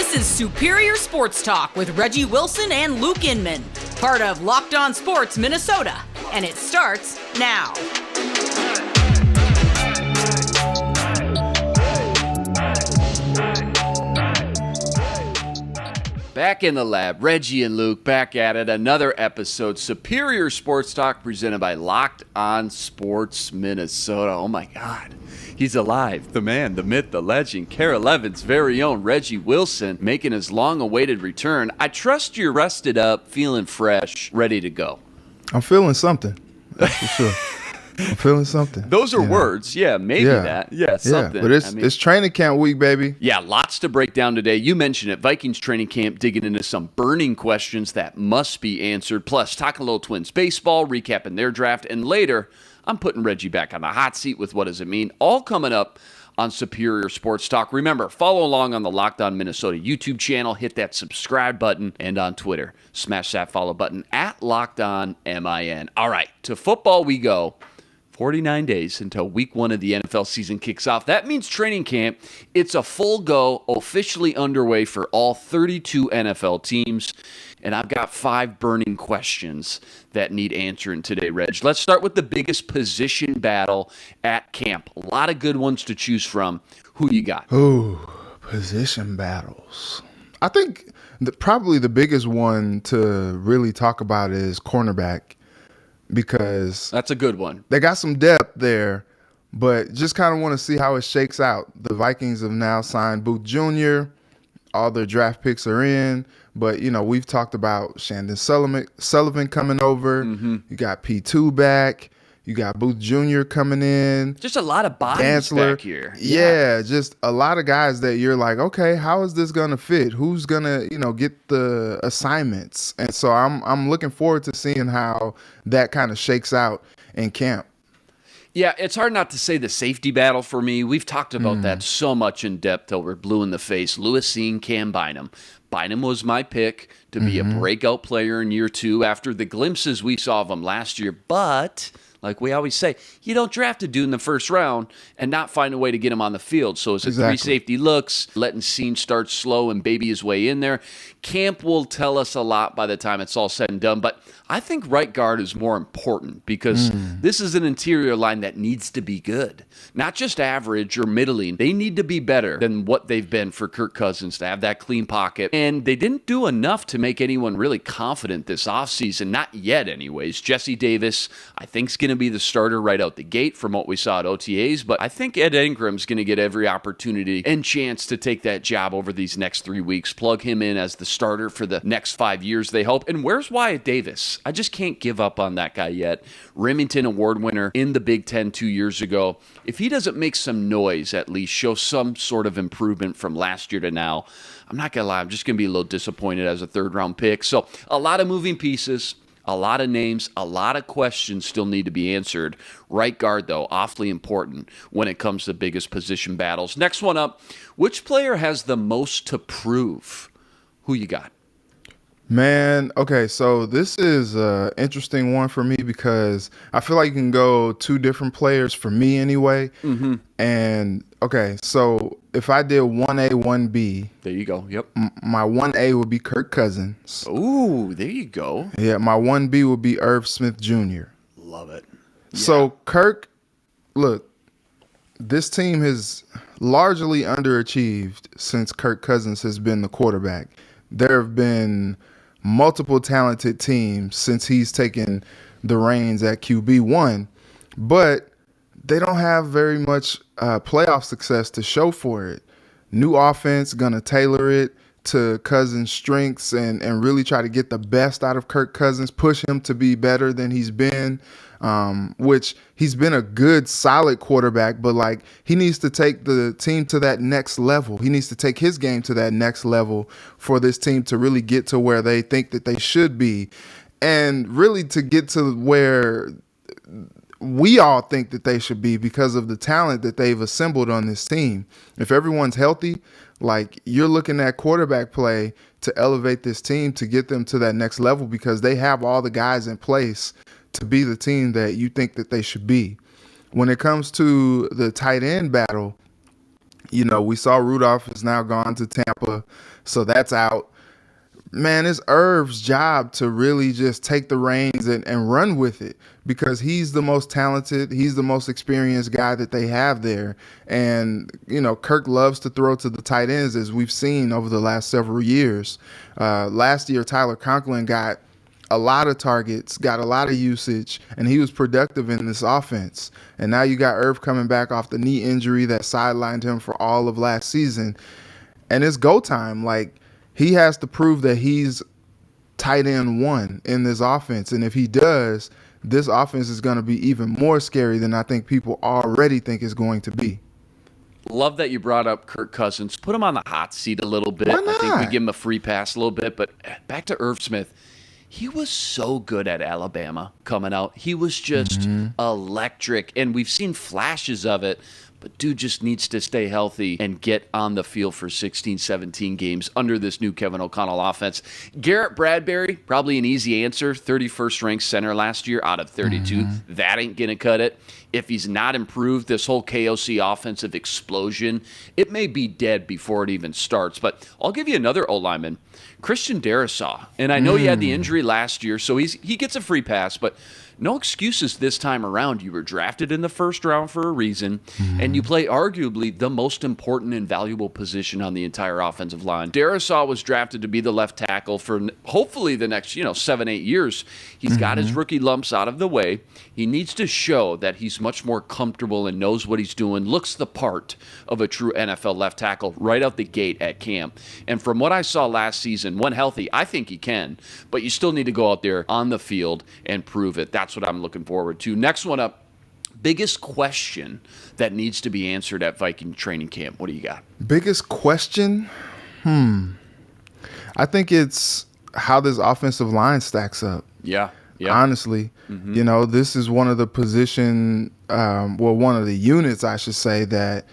This is Superior Sports Talk with Reggie Wilson and Luke Inman, part of Locked On Sports Minnesota, and it starts now. Back in the lab, Reggie and Luke back at it. Another episode, Superior Sports Talk, presented by Locked On Sports Minnesota. Oh my God, he's alive. The man, the myth, the legend, KARL-11's very own Reggie Wilson, making his long-awaited return. I trust you're rested up, feeling fresh, ready to go. I'm feeling something, that's for sure. I'm feeling something. Those are words. Yeah, maybe that. Yeah, something. But it's training camp week, baby. Yeah, lots to break down today. You mentioned it. Vikings training camp, digging into some burning questions that must be answered. Plus, talking a little Twins baseball, recapping their draft. And later, I'm putting Reggie back on the hot seat with What Does It Mean? All coming up on Superior Sports Talk. Remember, follow along on the Locked On Minnesota YouTube channel. Hit that subscribe button. And on Twitter, smash that follow button at Locked On MIN. All right, to football we go. 49 days until week 1 of the NFL season kicks off. That means training camp. It's a full go, officially underway for all 32 NFL teams. And I've got 5 burning questions that need answering today, Reg. Let's start with the biggest position battle at camp. A lot of good ones to choose from. Who you got? Ooh, position battles. I think probably the biggest one to really talk about is cornerback. Because that's a good one. They got some depth there, but just kind of want to see how it shakes out. The Vikings have now signed Booth Jr. All their draft picks are in, but we've talked about Shandon Sullivan coming over. Mm-hmm. You got P2 back. You got Booth Jr. coming in. Just a lot of bodies back here. Yeah, just a lot of guys that you're like, okay, how is this going to fit? Who's going to, get the assignments? And so I'm looking forward to seeing how that kind of shakes out in camp. Yeah, it's hard not to say the safety battle for me. We've talked about that so much in depth till we're blue in the face. Lewis Cine, Cam Bynum. Bynum was my pick to be a breakout player in year 2 after the glimpses we saw of him last year. But like we always say, you don't draft a dude in the first round and not find a way to get him on the field. So it's a 3 safety looks, letting Cine start slow and baby his way in there. Camp will tell us a lot by the time it's all said and done. But I think right guard is more important because this is an interior line that needs to be good. Not just average or middling. They need to be better than what they've been for Kirk Cousins to have that clean pocket. And they didn't do enough to make anyone really confident this offseason. Not yet anyways. Jesse Davis, I think, is going to be the starter right out the gate from what we saw at OTAs. But I think Ed Ingram's going to get every opportunity and chance to take that job over these next 3 weeks. Plug him in as the starter for the next 5 years, they hope. And where's Wyatt Davis? I just can't give up on that guy yet. Remington Award winner in the Big Ten 2 years ago. If he doesn't make some noise, at least show some sort of improvement from last year to now, I'm not going to lie, I'm just going to be a little disappointed as a third-round pick. So a lot of moving pieces, a lot of names, a lot of questions still need to be answered. Right guard, though, awfully important when it comes to biggest position battles. Next one up, which player has the most to prove? Who you got? Man, okay, so this is an interesting one for me because I feel like you can go 2 different players for me anyway. Mm-hmm. And, okay, so if I did 1A, 1B. There you go, yep. My 1A would be Kirk Cousins. Ooh, there you go. Yeah, my 1B would be Irv Smith Jr. Love it. Yeah. So, Kirk, look, this team has largely underachieved since Kirk Cousins has been the quarterback. There have been multiple talented teams since he's taken the reins at QB1, but they don't have very much playoff success to show for it. New offense, gonna tailor it to Cousins' strengths and really try to get the best out of Kirk Cousins, push him to be better than he's been, which he's been a good, solid quarterback, but like he needs to take the team to that next level. He needs to take his game to that next level for this team to really get to where they think that they should be and really to get to where we all think that they should be because of the talent that they've assembled on this team. If everyone's healthy, like you're looking at quarterback play to elevate this team to get them to that next level because they have all the guys in place to be the team that you think that they should be. When it comes to the tight end battle, We saw Rudolph is now gone to Tampa, so that's out. Man, it's Irv's job to really just take the reins and run with it, because he's the most talented, he's the most experienced guy that they have there. And, Kirk loves to throw to the tight ends, as we've seen over the last several years. Last year, Tyler Conklin got a lot of targets, got a lot of usage, and he was productive in this offense. And now you got Irv coming back off the knee injury that sidelined him for all of last season. And it's go time. Like, he has to prove that he's tight end one in this offense. And if he does, this offense is going to be even more scary than I think people already think it's going to be. Love that you brought up Kirk Cousins. Put him on the hot seat a little bit. Why not? I think we give him a free pass a little bit. But back to Irv Smith. He was so good at Alabama coming out. He was just electric. And we've seen flashes of it. But dude just needs to stay healthy and get on the field for 16, 17 games under this new Kevin O'Connell offense. Garrett Bradbury, probably an easy answer. 31st ranked center last year out of 32. That ain't going to cut it. If he's not improved, this whole KOC offensive explosion, it may be dead before it even starts. But I'll give you another O-lineman, Christian Darrisaw. And I know he had the injury last year, so he gets a free pass, but no excuses this time around. You were drafted in the first round for a reason, and you play arguably the most important and valuable position on the entire offensive line. Darrisaw was drafted to be the left tackle for hopefully the next 7-8 years. He's got his rookie lumps out of the way. He needs to show that he's much more comfortable and knows what he's doing, looks the part of a true NFL left tackle right out the gate at camp. And from what I saw last season, when healthy, I think he can, but you still need to go out there on the field and prove it. That's what I'm looking forward to. Next one up, biggest question that needs to be answered at Viking training camp. What do you got? Biggest question? I think it's how this offensive line stacks up. Yeah. Honestly, this is one of the one of the units, I should say, that,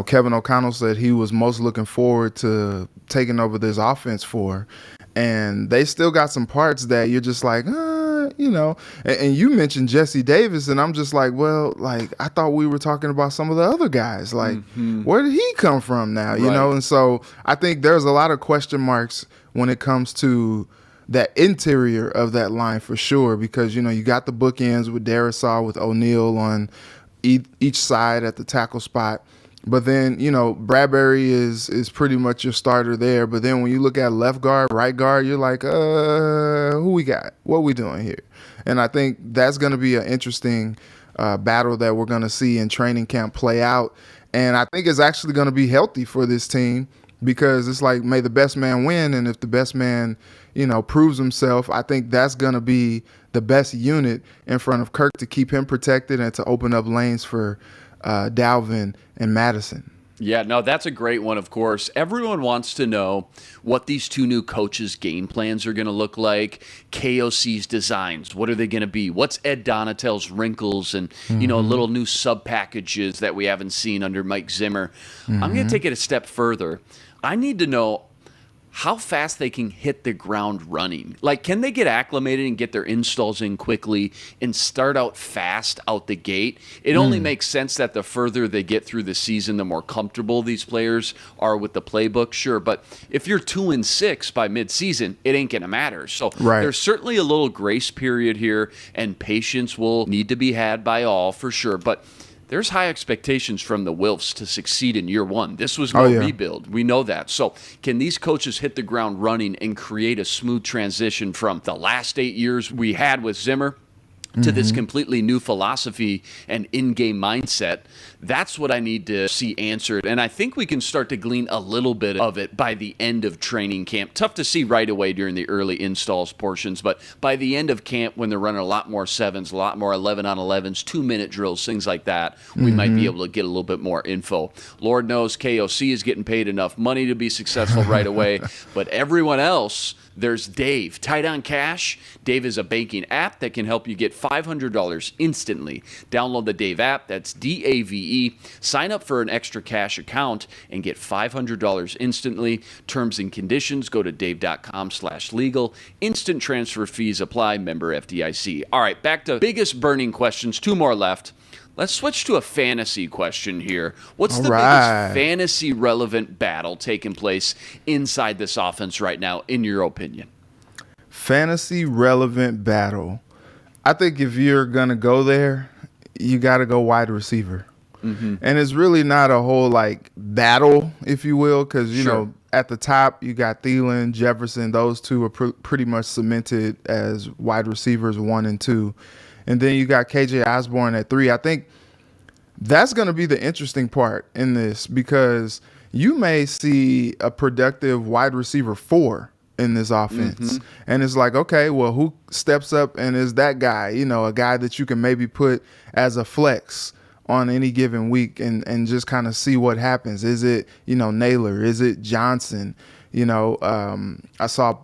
Kevin O'Connell said he was most looking forward to taking over this offense for. And they still got some parts that you're just like, and you mentioned Jesse Davis, and I'm just like, well, like, I thought we were talking about some of the other guys. Like, where did he come from now, you know? And so I think there's a lot of question marks when it comes to that interior of that line for sure, because, you got the bookends with Darrisaw, with O'Neal on each side at the tackle spot. But then, Bradbury is pretty much your starter there. But then when you look at left guard, right guard, you're like, who we got? What we doing here? And I think that's going to be an interesting battle that we're going to see in training camp play out. And I think it's actually going to be healthy for this team, because it's like, may the best man win. And if the best man, proves himself, I think that's going to be the best unit in front of Kirk to keep him protected and to open up lanes for Dalvin and Madison. Yeah, no, that's a great one, of course. Everyone wants to know what these two new coaches' game plans are going to look like, KOC's designs, what are they going to be, what's Ed Donatel's wrinkles and, little new sub-packages that we haven't seen under Mike Zimmer. I'm going to take it a step further. I need to know how fast they can hit the ground running. Like, can they get acclimated and get their installs in quickly and start out fast out the gate? It only makes sense that the further they get through the season, the more comfortable these players are with the playbook, sure. But if you're 2-6 by midseason, it ain't going to matter. So there's certainly a little grace period here, and patience will need to be had by all for sure. But there's high expectations from the Wilfs to succeed in year one. This was no rebuild. We know that. So can these coaches hit the ground running and create a smooth transition from the last 8 years we had with Zimmer to this completely new philosophy and in-game mindset? That's what I need to see answered. And I think we can start to glean a little bit of it by the end of training camp. Tough to see right away during the early installs portions, but by the end of camp, when they're running a lot more sevens, a lot more 11-on-11s, 2-minute drills, things like that, we might be able to get a little bit more info. Lord knows KOC is getting paid enough money to be successful right away, but everyone else, there's Dave. Tight on Cash. Dave is a banking app that can help you get $500 instantly. Download the Dave app. That's DAVE. Sign up for an extra cash account and get $500 instantly. Terms and conditions, go to dave.com/legal. Instant transfer fees apply. Member FDIC. All right, back to biggest burning questions. 2 more left. Let's switch to a fantasy question here. What's All the right. biggest fantasy relevant battle taking place inside this offense right now, in your opinion? Fantasy relevant battle. I think if you're going to go there, you got to go wide receiver. And it's really not a whole like battle, if you will, because, you Sure. know, at the top, you got Thielen, Jefferson. Those two are pretty much cemented as wide receivers 1 and 2. And then you got KJ Osborne at 3. I think that's going to be the interesting part in this because you may see a productive wide receiver 4 in this offense. And it's like, okay, well, who steps up and is that guy? You know, a guy that you can maybe put as a flex on any given week and just kind of see what happens. Is it, you know, Naylor? Is it Johnson? You know, I saw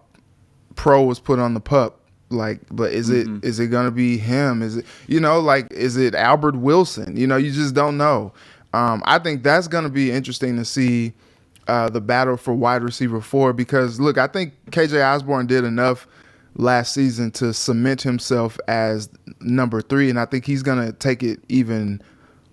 Pro was put on the pup. Like, but is it gonna be him? Is it, you know, like, is it Albert Wilson? You know, you just don't know. I think that's gonna be interesting to see the battle for wide receiver 4 because look, I think KJ Osborne did enough last season to cement himself as number 3, and I think he's gonna take it even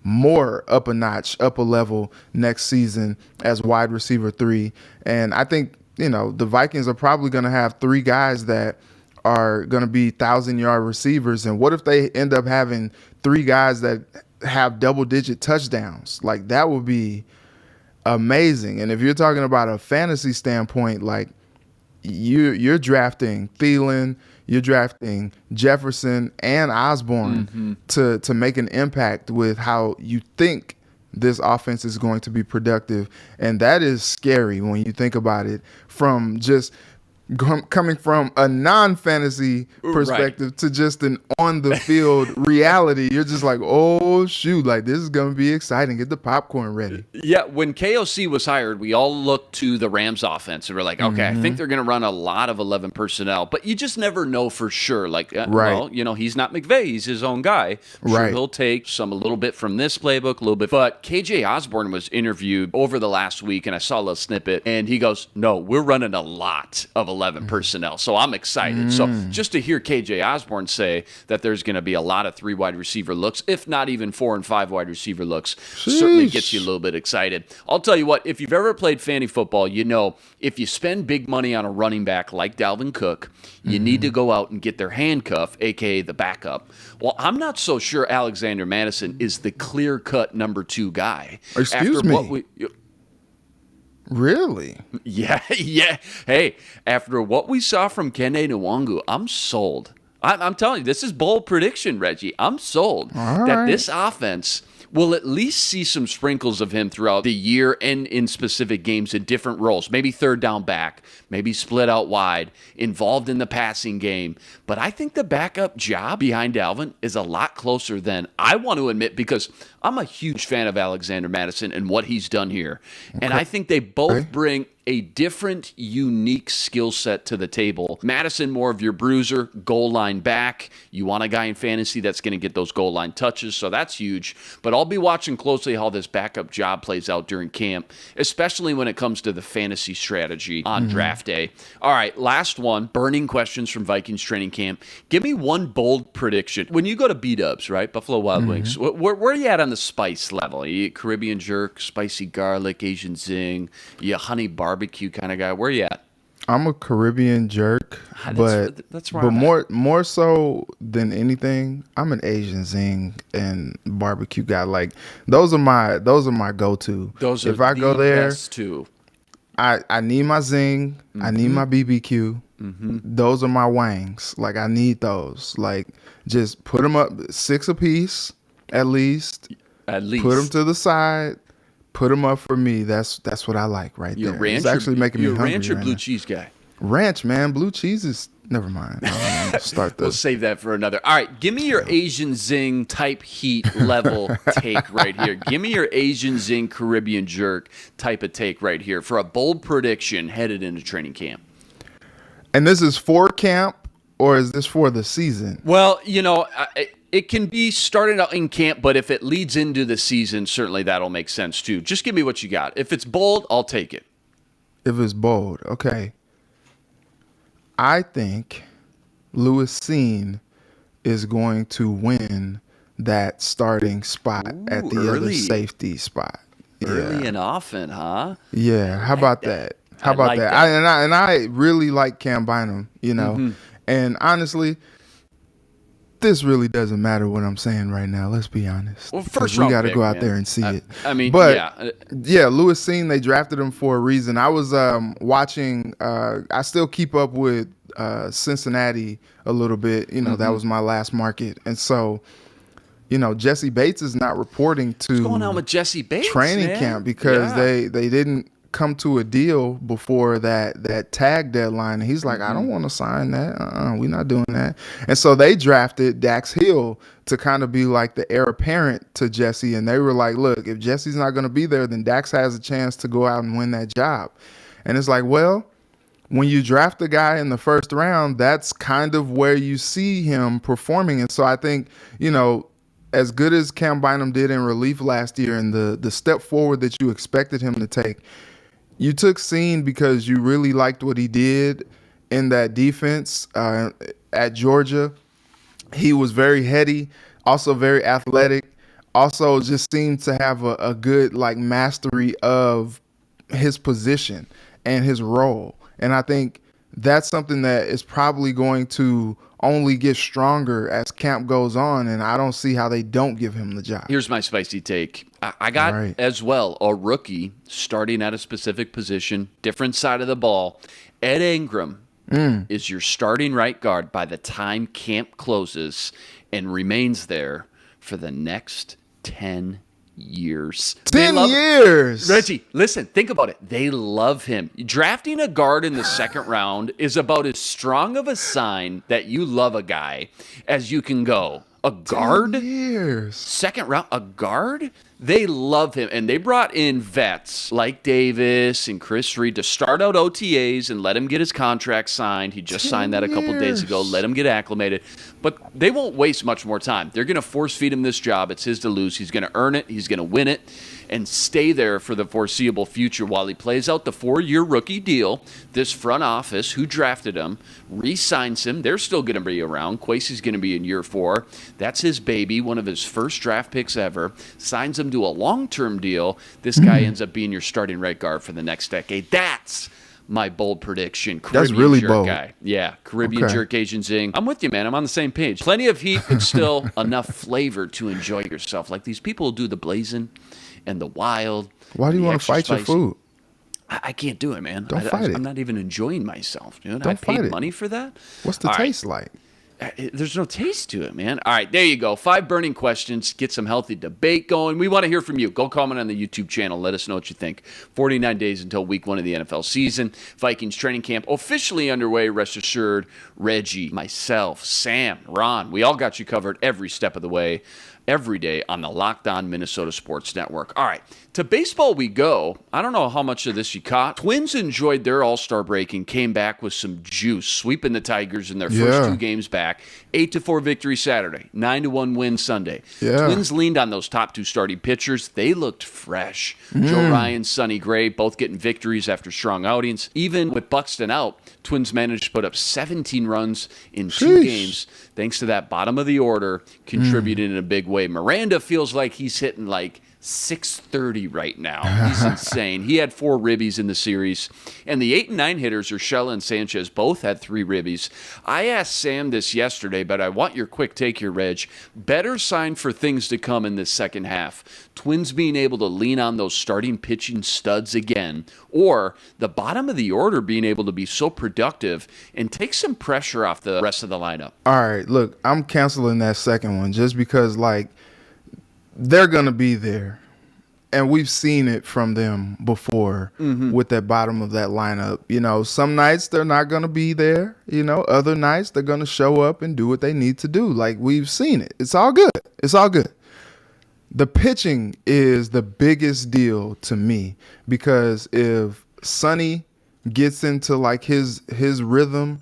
more up a notch, up a level next season as wide receiver 3. And I think, you know, the Vikings are probably going to have 3 guys that are going to be 1,000-yard receivers. And what if they end up having 3 guys that have double-digit touchdowns? Like, that would be amazing. And if you're talking about a fantasy standpoint, like, you're drafting Thielen, you're drafting Jefferson and Osborne to make an impact with how you think this offense is going to be productive. And that is scary when you think about it from just coming from a non-fantasy perspective to just an on-the-field reality. You're just like, oh, shoot, like this is going to be exciting. Get the popcorn ready. Yeah, when KOC was hired, we all looked to the Rams offense and we're like, okay, I think they're going to run a lot of 11 personnel, but you just never know for sure. Like, well, you know, he's not McVay, he's his own guy. Sure, he'll take a little bit from this playbook, a little bit. But KJ Osborne was interviewed over the last week, and I saw a little snippet, and he goes, no, we're running a lot of 11 personnel, so I'm excited. So just to hear KJ Osborne say that there's going to be a lot of 3 wide receiver looks, if not even 4 and 5 wide receiver looks, certainly gets you a little bit excited. I'll tell you what, if you've ever played fantasy football, you know if you spend big money on a running back like Dalvin Cook, you need to go out and get their handcuff, aka the backup. Well, I'm not so sure Alexander Madison is the clear-cut number 2 guy. Excuse me. Really? Yeah. Hey, after what we saw from Kene Nwangu, I'm sold. I'm telling you, this is bold prediction, Reggie. I'm sold that this offense will at least see some sprinkles of him throughout the year and in specific games in different roles. Maybe third down back, maybe split out wide, involved in the passing game. But I think the backup job behind Dalvin is a lot closer than I want to admit because I'm a huge fan of Alexander Madison and what he's done here. And I think they both bring a different, unique skill set to the table. Madison, more of your bruiser, goal line back. You want a guy in fantasy that's going to get those goal line touches, so that's huge. But I'll be watching closely how this backup job plays out during camp, especially when it comes to the fantasy strategy on draft day. All right, last one. Burning questions from Vikings training camp. Give me one bold prediction. When you go to B-Dubs, right, Buffalo Wild Wings, where are you at on the spice level? Are you Caribbean jerk, spicy garlic, Asian zing, you honey barbecue kind of guy? Where are you at? I'm a Caribbean jerk, that's where but I'm more so than anything, I'm an Asian zing and barbecue guy. Like those are my go-to. Those are if I go the there, best too. I need my zing, I need my BBQ. Those are my wangs. Like I need those. Like just put them up 6 apiece at least. At least Put them to the side. Put them up for me. That's what I like right there. Ranch, it's actually making me hungry. Ranch or right blue now. cheese guy? Ranch, man. Blue cheese is never mind. Start We'll this. save that for another. All right, give me your Asian zing type heat level take right here. Give me your Asian zing Caribbean jerk type of take right here for a bold prediction headed into training camp. And this is for camp, or is this for the season? Well, you know, it can be started out in camp, but if it leads into the season, certainly that'll make sense too. Just give me what you got. If it's bold, I'll take it. If it's bold, okay. I think Lewis Cine is going to win that starting spot at the other safety spot. Early Yeah. and often, huh? Yeah. How about that? How I about like that? that. I really like Cam Bynum, And honestly, this really doesn't matter what I'm saying right now. Let's be honest. Well, 'Cause first we round got to pick, go out man. there and see it. I mean, but yeah. yeah, Lewis Seen, they drafted him for a reason. I was watching. I still keep up with Cincinnati a little bit. That was my last market, and so Jesse Bates is not reporting to What's going on with Jesse Bates, training man? camp because Yeah. they didn't come to a deal before that tag deadline. And he's like, I don't want to sign that. We're not doing that. And so they drafted Dax Hill to kind of be like the heir apparent to Jesse. And they were like, look, if Jesse's not going to be there, then Dax has a chance to go out and win that job. And it's like, well, when you draft a guy in the first round, that's kind of where you see him performing. And so I think, as good as Cam Bynum did in relief last year and the step forward that you expected him to take, you took Scene because you really liked what he did in that defense at Georgia. He was very heady, also very athletic, also just seemed to have a good mastery of his position and his role. And I think that's something that is probably going to only get stronger as camp goes on, and I don't see how they don't give him the job. Here's my spicy take. I got as well a rookie starting at a specific position, different side of the ball. Ed Ingram is your starting right guard by the time camp closes and remains there for the next 10 years. 10 years. Reggie, listen, think about it. They love him. Drafting a guard in the second round is about as strong of a sign that you love a guy as you can go. A guard? 10 years. Second round, a guard? They love him. And they brought in vets like Davis and Chris Reed to start out OTAs and let him get his contract signed. He just signed that a couple days ago. Let him get acclimated. But they won't waste much more time. They're going to force feed him this job. It's his to lose. He's going to earn it. He's going to win it and stay there for the foreseeable future while he plays out the 4-year rookie deal. This front office, who drafted him, re-signs him. They're still going to be around. Kwesi's going to be in year 4. That's his baby, one of his first draft picks ever. Signs him to a long-term deal. This guy ends up being your starting right guard for the next decade. That's my bold prediction. That's really jerk bold. Guy. Yeah, Caribbean jerk Asian zing. I'm with you, man. I'm on the same page. Plenty of heat, but still enough flavor to enjoy yourself. Like these people who do the blazing and the wild. Why do you want to fight your food? I can't do it, man. Don't fight it. I'm not even enjoying myself, dude. Don't I paid fight it. money for that. What's the taste like? There's no taste to it, man. All right, there you go. 5 burning questions. Get some healthy debate going. We want to hear from you. Go comment on the YouTube channel. Let us know what you think. 49 days until week 1 of the NFL season. Vikings training camp officially underway. Rest assured, Reggie, myself, Sam, Ron, we all got you covered every step of the way, every day on the Locked On Minnesota Sports Network. All right, to baseball we go. I don't know how much of this you caught. Twins enjoyed their All-Star break and came back with some juice, sweeping the Tigers in their first 2 games back. 8-4 victory Saturday, 9-1 win Sunday. Yeah. Twins leaned on those top 2 starting pitchers. They looked fresh. Joe Ryan, Sonny Gray, both getting victories after strong outings. Even with Buxton out, Twins managed to put up 17 runs in 2 games, thanks to that bottom of the order contributing in a big way. Miranda feels like he's hitting like 630 right now. He's insane. He had 4 ribbies in the series. And the 8 and 9 hitters, Urshela and Sanchez, both had 3 ribbies. I asked Sam this yesterday, but I want your quick take here, Reg. Better sign for things to come in this second half. Twins being able to lean on those starting pitching studs again, or the bottom of the order being able to be so productive and take some pressure off the rest of the lineup. All right, look, I'm canceling that second one just because, they're going to be there. And we've seen it from them before with that bottom of that lineup. Some nights they're not going to be there. Other nights they're going to show up and do what they need to do. We've seen it. It's all good. It's all good. The pitching is the biggest deal to me because if Sonny gets into his rhythm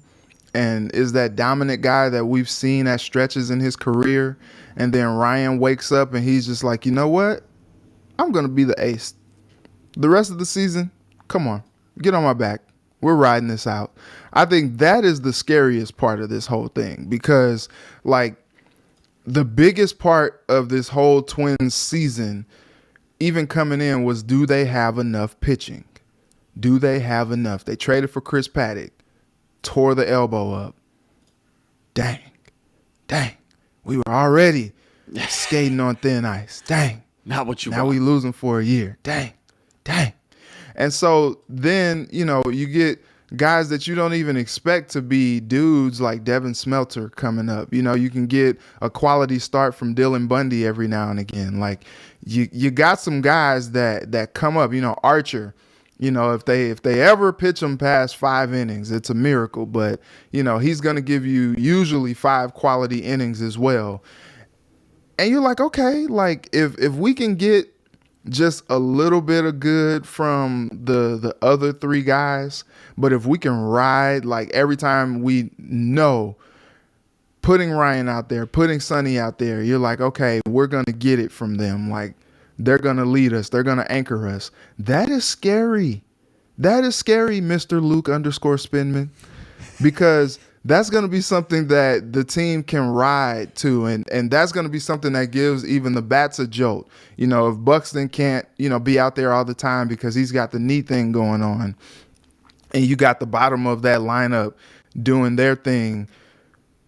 and is that dominant guy that we've seen at stretches in his career, and then Ryan wakes up and he's just like, you know what? I'm going to be the ace. The rest of the season, come on, get on my back. We're riding this out. I think that is the scariest part of this whole thing because, the biggest part of this whole Twins season, even coming in, was do they have enough pitching? Do they have enough? They traded for Chris Paddock, tore the elbow up. Dang. We were already skating on thin ice. Dang. Not what you now want. we losing for a year. Dang. And so then, you get guys that you don't even expect to be dudes like Devin Smelter coming up. You can get a quality start from Dylan Bundy every now and again. Like you got some guys that come up, Archer. If they ever pitch him past 5 innings, it's a miracle. But, he's going to give you usually 5 quality innings as well. And you're like, okay, like if we can get just a little bit of good from the other 3 guys, but if we can ride, like every time we know, putting Ryan out there, putting Sonny out there, you're like, okay, we're going to get it from them. Like they're going to lead us. They're going to anchor us. That is scary. Mr. Luke _Spinman, because that's going to be something that the team can ride to. And that's going to be something that gives even the bats a jolt. If Buxton can't, be out there all the time because he's got the knee thing going on, and you got the bottom of that lineup doing their thing,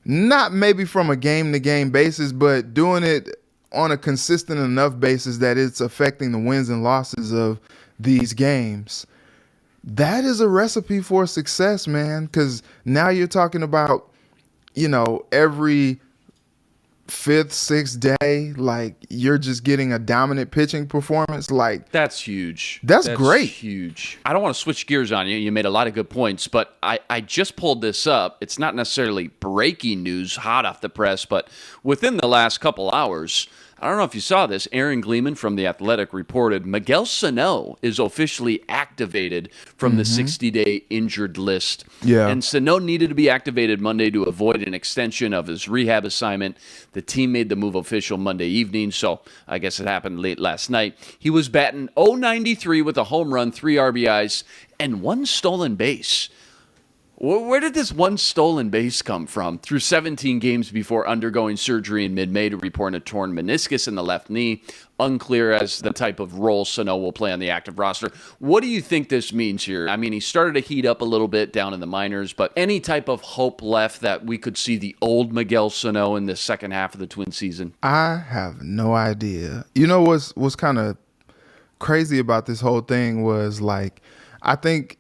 not maybe from a game-to-game basis, but doing it on a consistent enough basis that it's affecting the wins and losses of these games. That is a recipe for success, man, because now you're talking about, every 5th, 6th day, like you're just getting a dominant pitching performance. Like that's huge. That's great. Huge. I don't want to switch gears on you. You made a lot of good points, but I just pulled this up. It's not necessarily breaking news, hot off the press, but within the last couple hours, I don't know if you saw this, Aaron Gleeman from The Athletic reported Miguel Sano is officially activated from the 60-day injured list. Yeah. And Sano needed to be activated Monday to avoid an extension of his rehab assignment. The team made the move official Monday evening, so I guess it happened late last night. He was batting .093 with a home run, 3 RBIs, and 1 stolen base. Where did this 1 stolen base come from? Through 17 games before undergoing surgery in mid-May to report a torn meniscus in the left knee. Unclear as the type of role Sano will play on the active roster. What do you think this means here? I mean, he started to heat up a little bit down in the minors, but any type of hope left that we could see the old Miguel Sano in the second half of the Twin season? I have no idea. What's kind of crazy about this whole thing was, like, I think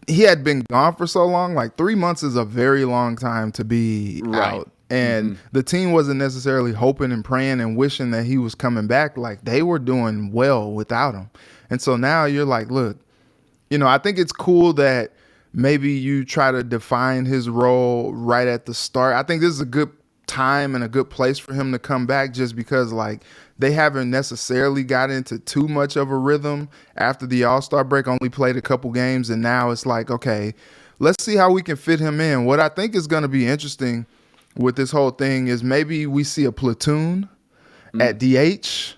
he had been gone for so long. Like 3 months is a very long time to be out. And the team wasn't necessarily hoping and praying and wishing that he was coming back. Like they were doing well without him. And so now you're like, look, I think it's cool that maybe you try to define his role right at the start. I think this is a good time and a good place for him to come back, just because like they haven't necessarily got into too much of a rhythm after the All-Star break, only played a couple games, and now it's like, okay, let's see how we can fit him in. What I think is going to be interesting with this whole thing is maybe we see a platoon at DH,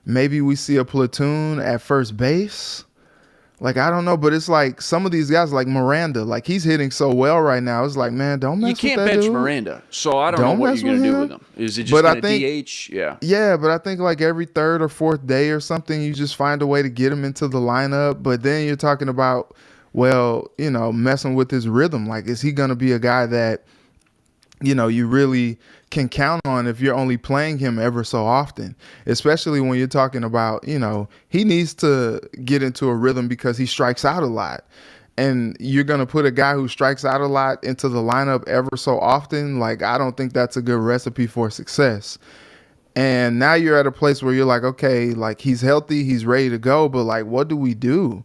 maybe we see a platoon at first base. Like, I don't know, but it's like some of these guys, like Miranda, like he's hitting so well right now. It's like, man, don't mess with that dude. You can't bench Miranda, so I don't know what you're going to do with him. Is it just going to DH? Yeah. Yeah, but I think like every 3rd or 4th day or something, you just find a way to get him into the lineup. But then you're talking about, well, messing with his rhythm. Like, is he going to be a guy that, you really can count on if you're only playing him ever so often, especially when you're talking about, he needs to get into a rhythm because he strikes out a lot. And you're going to put a guy who strikes out a lot into the lineup ever so often. Like, I don't think that's a good recipe for success. And now you're at a place where you're like, okay, like he's healthy, he's ready to go, but like, what do we do?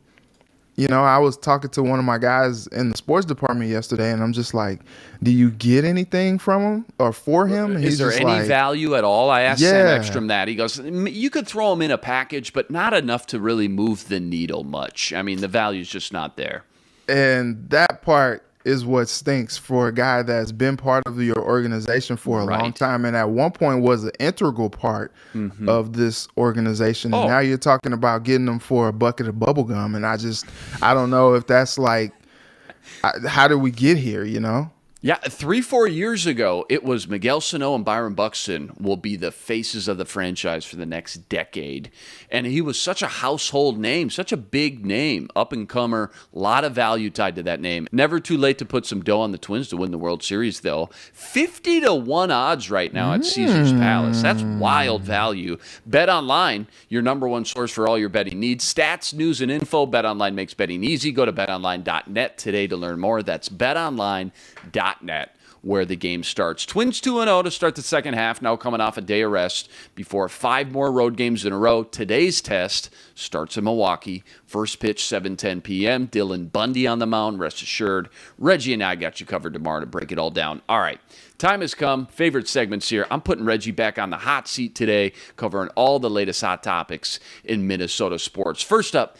I was talking to one of my guys in the sports department yesterday, and I'm just like, do you get anything from him or for him? And is there just any like, value at all? I asked Sam Ekstrom that. He goes, you could throw him in a package, but not enough to really move the needle much. I mean, the value's just not there. And that part is what stinks for a guy that's been part of your organization for a long time, and at one point was an integral part of this organization. And now you're talking about getting them for a bucket of bubble gum, and I don't know if that's like, how did we get here? Yeah, 3-4 years ago, it was Miguel Sano and Byron Buxton will be the faces of the franchise for the next decade. And he was such a household name, such a big name, up-and-comer, a lot of value tied to that name. Never too late to put some dough on the Twins to win the World Series, though. 50-1 odds right now at Caesars Palace. That's wild value. Bet Online, your number one source for all your betting needs. Stats, news, and info. Bet Online makes betting easy. Go to betonline.net today to learn more. That's betonline.net. Where the game starts. Twins 2-0 to start the second half, now coming off a day of rest before 5 more road games in a row. Today's test starts in Milwaukee. First pitch, 7:10 p.m. Dylan Bundy on the mound, rest assured. Reggie and I got you covered tomorrow to break it all down. All right, time has come. Favorite segments here. I'm putting Reggie back on the hot seat today, covering all the latest hot topics in Minnesota sports. First up,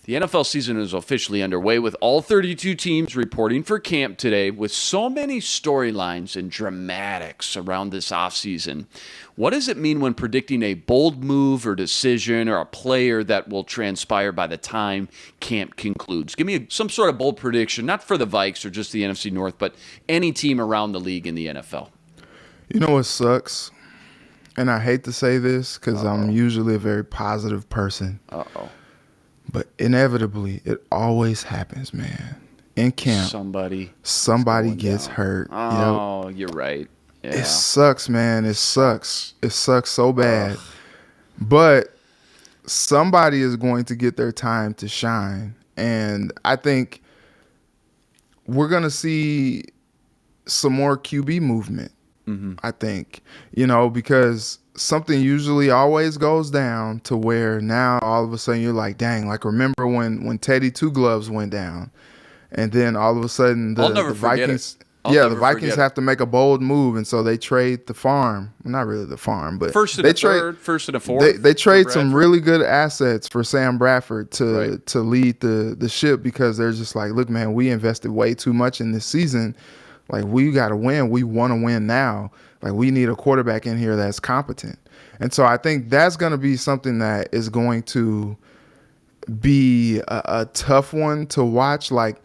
the NFL season is officially underway with all 32 teams reporting for camp today with so many storylines and dramatics around this offseason. What does it mean when predicting a bold move or decision or a player that will transpire by the time camp concludes? Give me some sort of bold prediction, not for the Vikes or just the NFC North, but any team around the league in the NFL. You know what sucks? And I hate to say this because I'm usually a very positive person. But inevitably, it always happens, man. In camp, somebody gets hurt. Oh, You're right. Yeah. It sucks, man. It sucks. It sucks so bad. But somebody is going to get their time to shine. And I think we're going to see some more QB movement, I think, because something usually always goes down to where now all of a sudden you're like, dang, like remember when Teddy Two Gloves went down, and then all of a sudden the Vikings, the Vikings have to make a bold move, and so they trade the farm, not really the farm, but first and a fourth. They trade some really good assets for Sam Bradford to lead the ship because they're just like, look, man, we invested way too much in this season. Like, we got to win. We want to win now. Like, we need a quarterback in here that's competent. And so I think that's going to be something that is going to be a tough one to watch. Like,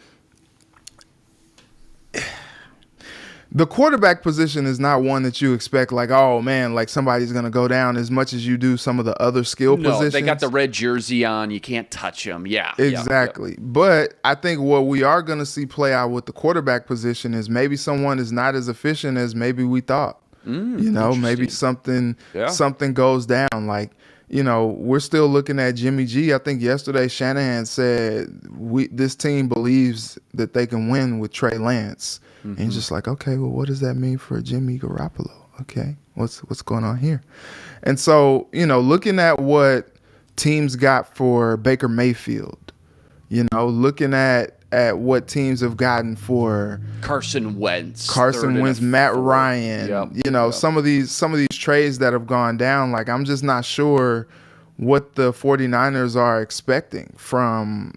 the quarterback position is not one that you expect, like, oh, man, like somebody's going to go down as much as you do some of the other skill positions. They got the red jersey on. You can't touch them. Yeah. Exactly. But I think what we are going to see play out with the quarterback position is maybe someone is not as efficient as maybe we thought. Maybe something goes down. Like, we're still looking at Jimmy G. I think yesterday Shanahan said this team believes that they can win with Trey Lance. And just like, okay, well, what does that mean for Jimmy Garoppolo? Okay, what's going on here? And so, looking at what teams got for Baker Mayfield, looking at what teams have gotten for Carson Wentz, Matt Ryan, some of these trades that have gone down, like I'm just not sure what the 49ers are expecting from,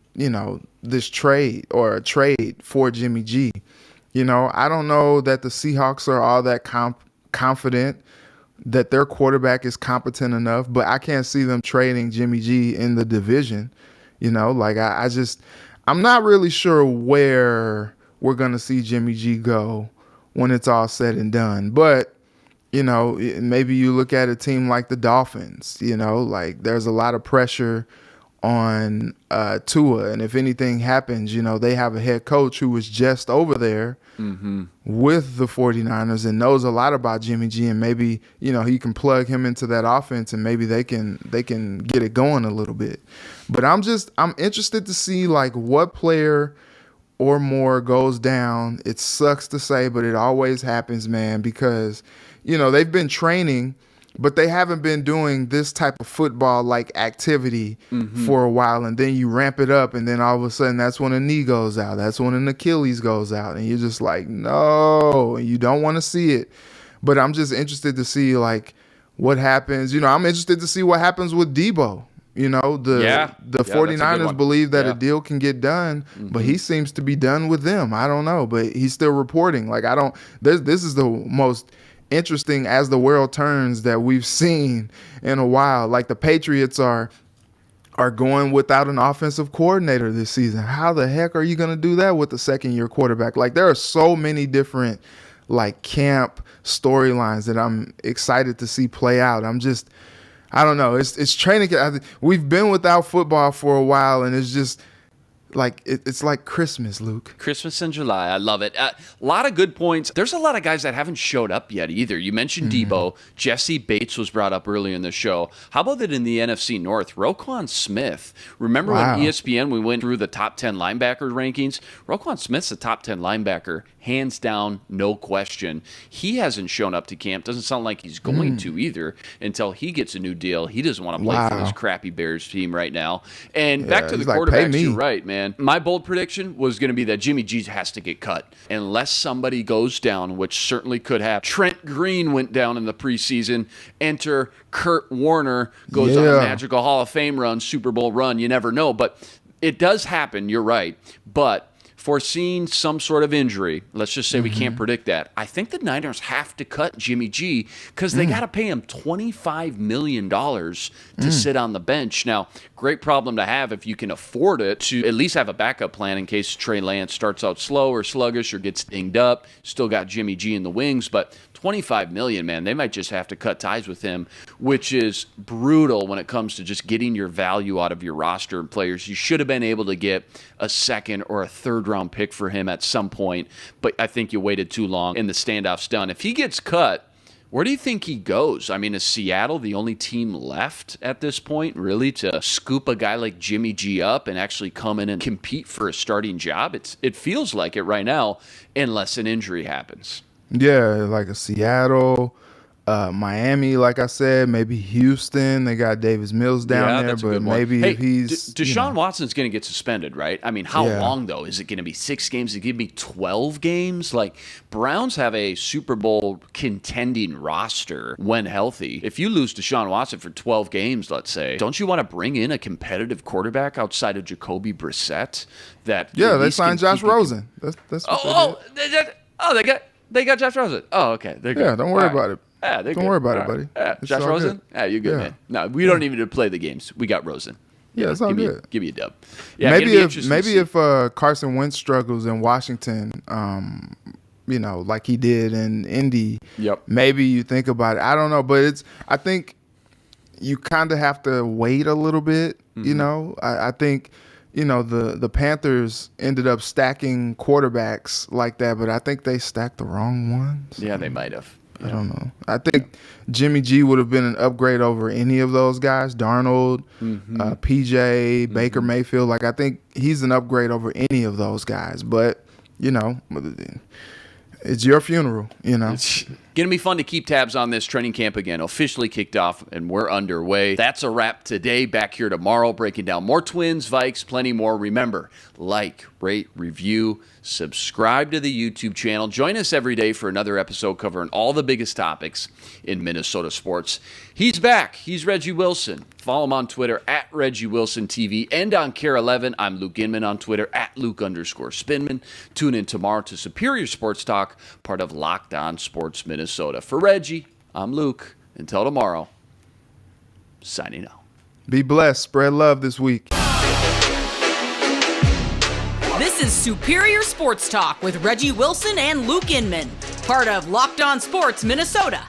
this trade or a trade for Jimmy G. I don't know that the Seahawks are all that confident that their quarterback is competent enough, but I can't see them trading Jimmy G in the division. I'm not really sure where we're going to see Jimmy G go when it's all said and done. But, maybe you look at a team like the Dolphins, like there's a lot of pressure on Tua. And if anything happens, they have a head coach who was just over there with the 49ers and knows a lot about Jimmy G, and maybe, he can plug him into that offense and maybe they can get it going a little bit. But I'm interested to see like what player or more goes down. It sucks to say, but it always happens, man, because, they've been training, but they haven't been doing this type of football-like activity for a while, and then you ramp it up, and then all of a sudden that's when a knee goes out. That's when an Achilles goes out, and you're just like, no, you don't want to see it. But I'm just interested to see, like, what happens. I'm interested to see what happens with Debo. The 49ers believe that a deal can get done, but he seems to be done with them. I don't know, but he's still reporting. Like, this is the most interesting as the world turns that we've seen in a while. Like, the Patriots are are going without an offensive coordinator this season. How the heck are you going to do that with the second-year quarterback? Like, there are so many different, like, camp storylines that I'm excited to see play out. I don't know. It's training. We've been without football for a while, and it's just like it's like Christmas, Luke. Christmas in July. I love it. A lot of good points. There's a lot of guys that haven't showed up yet either. You mentioned Debo. Jesse Bates was brought up earlier in the show. How about that in the NFC North? Roquan Smith. Remember when ESPN, we went through the top 10 linebacker rankings? Roquan Smith's a top 10 linebacker. Hands down, no question. He hasn't shown up to camp. Doesn't sound like he's going to either until he gets a new deal. He doesn't want to play for this crappy Bears team right now. And back to the quarterbacks, you're right, man. My bold prediction was going to be that Jimmy G has to get cut. Unless somebody goes down, which certainly could happen. Trent Green went down in the preseason. Enter Kurt Warner, goes on a magical Hall of Fame run, Super Bowl run. You never know. But it does happen. You're right. But foreseeing some sort of injury, let's just say we can't predict that, I think the Niners have to cut Jimmy G because they got to pay him $25 million to sit on the bench. Now, great problem to have if you can afford it, to at least have a backup plan in case Trey Lance starts out slow or sluggish or gets dinged up. Still got Jimmy G in the wings, but $25 million, man, they might just have to cut ties with him, which is brutal when it comes to just getting your value out of your roster and players. You should have been able to get a second or a third-round pick for him at some point, but I think you waited too long and the standoff's done. If he gets cut, where do you think he goes? I mean, is Seattle the only team left at this point, really, to scoop a guy like Jimmy G up and actually come in and compete for a starting job? It feels like it right now, unless an injury happens. Yeah, like a Seattle, Miami, like I said, maybe Houston. They got Davis Mills down there, but maybe if he's Deshaun Watson's going to get suspended, right? I mean, how long though? Is it going to be 6 games? Is it going to be 12 games? Like, Browns have a Super Bowl contending roster when healthy. If you lose Deshaun Watson for 12 games, let's say, don't you want to bring in a competitive quarterback outside of Jacoby Brissett? They signed Josh Rosen. That's what they got Josh Rosen. Oh, okay. Yeah, don't worry about it. Yeah, don't worry about it, buddy. Yeah, Josh Rosen? Yeah, you're good, man. No, we don't even need to play the games. We got Rosen. Yeah, it's all good. Give me a dub. Yeah, maybe if Carson Wentz struggles in Washington, like he did in Indy, maybe you think about it. I don't know, but I think you kind of have to wait a little bit. You know, I think. The Panthers ended up stacking quarterbacks like that, but I think they stacked the wrong ones. Yeah, they might have. I don't know. I think Jimmy G would have been an upgrade over any of those guys. Darnold, PJ, Baker Mayfield. Like, I think he's an upgrade over any of those guys. But, it's your funeral, It's going to be fun to keep tabs on this training camp again. Officially kicked off, and we're underway. That's a wrap today. Back here tomorrow, breaking down more Twins, Vikes, plenty more. Remember, like, rate, review, subscribe to the YouTube channel. Join us every day for another episode covering all the biggest topics in Minnesota sports. He's back. He's Reggie Wilson. Follow him on Twitter at Reggie Wilson TV and on Care 11. I'm Luke Inman on Twitter at Luke_Spinman. Tune in tomorrow to Superior Sports Talk, part of Locked On Sports Minnesota. For Reggie, I'm Luke. Until tomorrow, signing out. Be blessed. Spread love this week. This is Superior Sports Talk with Reggie Wilson and Luke Inman, part of Locked On Sports Minnesota.